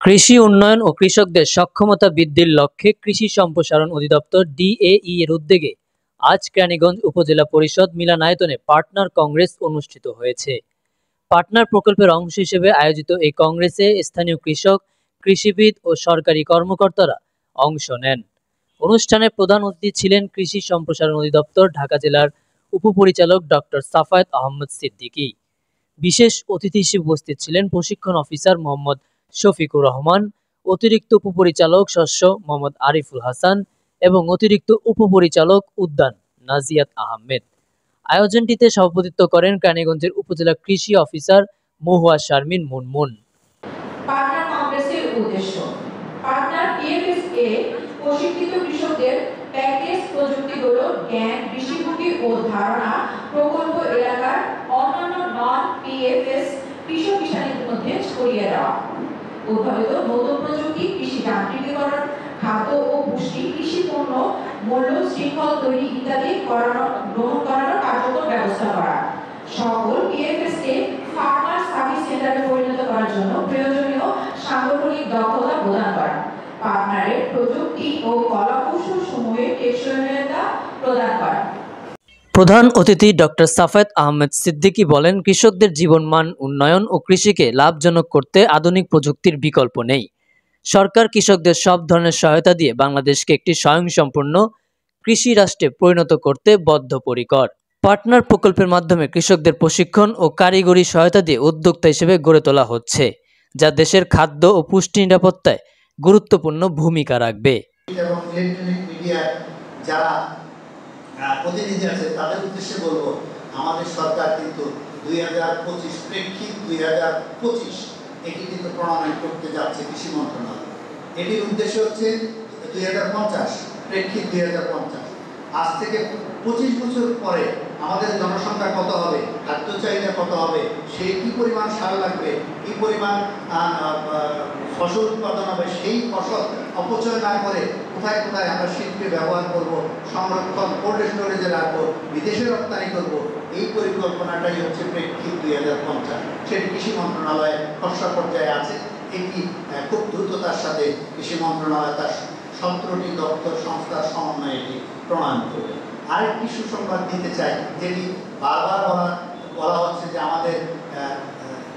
কৃষি উন্নয়ন ও কৃষকদের সক্ষমতা বৃদ্ধির লক্ষ্যে কৃষি সম্প্রসারণ অধিদপ্তর ডিএই এর উদ্যোগে আজ কেরানীগঞ্জ উপজেলা পরিষদ মিলনায়তনে পার্টনার কংগ্রেস অনুষ্ঠিত হয়েছে। পার্টনার প্রকল্পের অংশ হিসেবে আয়োজিত এই কংগ্রেসে স্থানীয় কৃষক, কৃষিবিদ ও সরকারি কর্মকর্তারা অংশ নেন। অনুষ্ঠানে প্রধান অতিথি ছিলেন কৃষি সম্প্রসারণ অধিদপ্তর ঢাকা জেলার উপপরিচালক ডক্টর সাফায়েত আহমেদ সিদ্দিকী। বিশেষ অতিথি হিসেবে উপস্থিত ছিলেন প্রশিক্ষণ অফিসার মোহাম্মদ শফিকুর রহমান, অতিরিক্ত উপপরিচালক শস্য মোহাম্মদ আরিফুল হাসান এবং অতিরিক্ত উপপরিচালক উদ্যান নাজিয়াত আহমেদ। আয়োজনটিতে সভাপতিত্ব করেন কেরানীগঞ্জের উপজেলা কৃষি অফিসার মহুয়া শারমিন মুনমুন। পার্টনার কংগ্রেসের উদ্দেশ্য পার্টনার পিএফএসএ প্রশিক্ষিত কৃষকদের প্যাকেজ প্রযুক্তিগুলো জ্ঞান, দৃষ্টিভঙ্গি ও ধারণা প্রকল্প এলাকার অন্যান্য নন পিএফএস কৃষক কিষাণের মধ্যে ছড়িয়ে দেওয়া, উদ্ভাবিত নতুন প্রযুক্তি, কৃষি যান্ত্রিকীকরণ, খাদ্য ও পুষ্টি, কৃষি পণ্য মূল্য শৃঙ্খল তৈরি ইত্যাদি গ্রহণ করার কার্যকর ব্যবস্থা করা, সকল পিএফএসকে ফার্মার সার্ভিস সেন্টারে পরিণত করার জন্য প্রয়োজনীয় সাংগঠনিক দক্ষতা প্রদান করা, পার্টনারের প্রযুক্তি ও কলাকৌশল সমূহের টেকসইতা প্রদান করা। প্রধান অতিথি ডক্টর সাফায়েত আহমেদ সিদ্দিকী বলেন, কৃষকদের জীবনমান উন্নয়ন ও কৃষিকে লাভজনক করতে আধুনিক প্রযুক্তির বিকল্প নেই। সরকার কৃষকদের সব ধরনের সহায়তা দিয়ে বাংলাদেশকে একটি স্বয়ংসম্পূর্ণ কৃষি রাষ্ট্রে পরিণত করতে বদ্ধপরিকর। পার্টনার প্রকল্পের মাধ্যমে কৃষকদের প্রশিক্ষণ ও কারিগরি সহায়তা দিয়ে উদ্যোক্তা হিসেবে গড়ে তোলা হচ্ছে, যা দেশের খাদ্য ও পুষ্টি নিরাপত্তায় গুরুত্বপূর্ণ ভূমিকা রাখবে। প্রতিনিধি আছে তাদের উদ্দেশ্যে বলবো, আমাদের সরকার কিন্তু 2025 প্রেক্ষিত 2025 এটি কিন্তু প্রণয়ন করতে যাচ্ছে কৃষি মন্ত্রণালয়। এটির উদ্দেশ্য হচ্ছে 2050 প্রেক্ষিত 2050। আজ থেকে 25 বছর পরে আমাদের জনসংখ্যা কত হবে, খাদ্য চাহিদা কত হবে, সেই কী পরিমাণ সার লাগবে, কী পরিমাণ ফসল উৎপাদন হবে, সেই ফসল অপচয় না করে কোথায় কোথায় আমরা শিল্পে ব্যবহার করব, সংরক্ষণ কোল্ড স্টোরেজে রাখবো, বিদেশে রপ্তানি করব, এই পরিকল্পনাটাই হচ্ছে প্রেক্ষিত 2050। সেটি কৃষি মন্ত্রণালয়ে খসড়া পর্যায়ে আছে। এটি খুব দ্রুততার সাথে কৃষি মন্ত্রণালয় তার 17টি দপ্তর সংস্থার সমন্বয়ে এটি প্রণয়ন করবে। আরেকটি সুসংবাদ দিতে চাই, যেটি বারবার বলা হচ্ছে যে আমাদের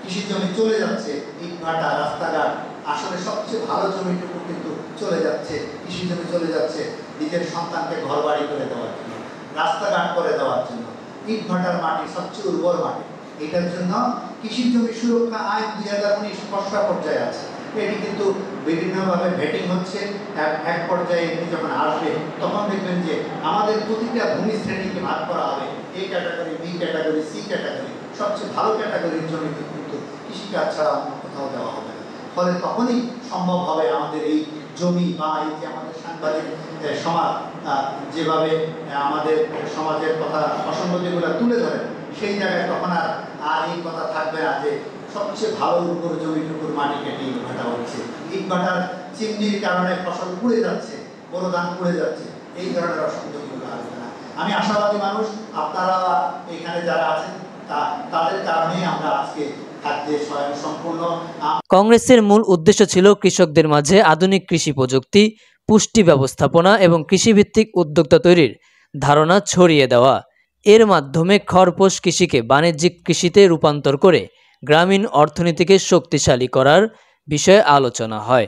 কৃষি জমি চলে যাচ্ছে, ইটভাটা, রাস্তাঘাট, আসলে সবচেয়ে ভালো জমিটুকু কিন্তু চলে যাচ্ছে, কৃষি জমি চলে যাচ্ছে নিজের সন্তানকে ঘর বাড়ি করে দেওয়ার জন্য, রাস্তাঘাট করে দেওয়ার জন্য। ইটভাটার মাটি সবচেয়ে উর্বর মাটি, এটার জন্য কৃষি জমি সুরক্ষা আইন 2019 খসড়া পর্যায়ে আছে। এটি কিন্তু বিভিন্নভাবে ভেটিং হচ্ছে। এক পর্যায়ে এটি যখন আসবে তখন দেখবেন যে আমাদের প্রতিটা ভূমি শ্রেণীকে ভাগ করা হবে, A category, B category, C category. সবচেয়ে ভালো ক্যাটাগরির জমিকে কিন্তু কৃষিকাজ ছাড়া অন্য কোথাও দেওয়া হবে না। ফলে তখনই সম্ভব হবে আমাদের এই জমি বা এই যে আমাদের সাংবাদিক সমাজ যেভাবে আমাদের সমাজের কথা অসঙ্গতিগুলো তুলে ধরে, সেই জায়গায় তখন আর এই কথা থাকবে না যে সবচেয়ে ভালো উর্বর জমিটুকুর মাটি কেটে ইট ভাটা হচ্ছে, ইট ভাটার চিমনির কারণে ফসল পুড়ে যাচ্ছে, বড় ধান পুড়ে যাচ্ছে, এই ধরনের অসঙ্গতিগুলো আসবে না। আমি আশাবাদী মানুষ, আপনারা এখানে যারা আছেন তাদের কারণেই আমরা আজকে কংগ্রেসের মূল উদ্দেশ্য ছিল কৃষকদের মাঝে আধুনিক কৃষি প্রযুক্তি, পুষ্টি ব্যবস্থাপনা এবং কৃষিভিত্তিক উদ্যোক্তা তৈরির ধারণা ছড়িয়ে দেওয়া। এর মাধ্যমে খরপোশ কৃষিকে বাণিজ্যিক কৃষিতে রূপান্তর করে গ্রামীণ অর্থনীতিকে শক্তিশালী করার বিষয়ে আলোচনা হয়।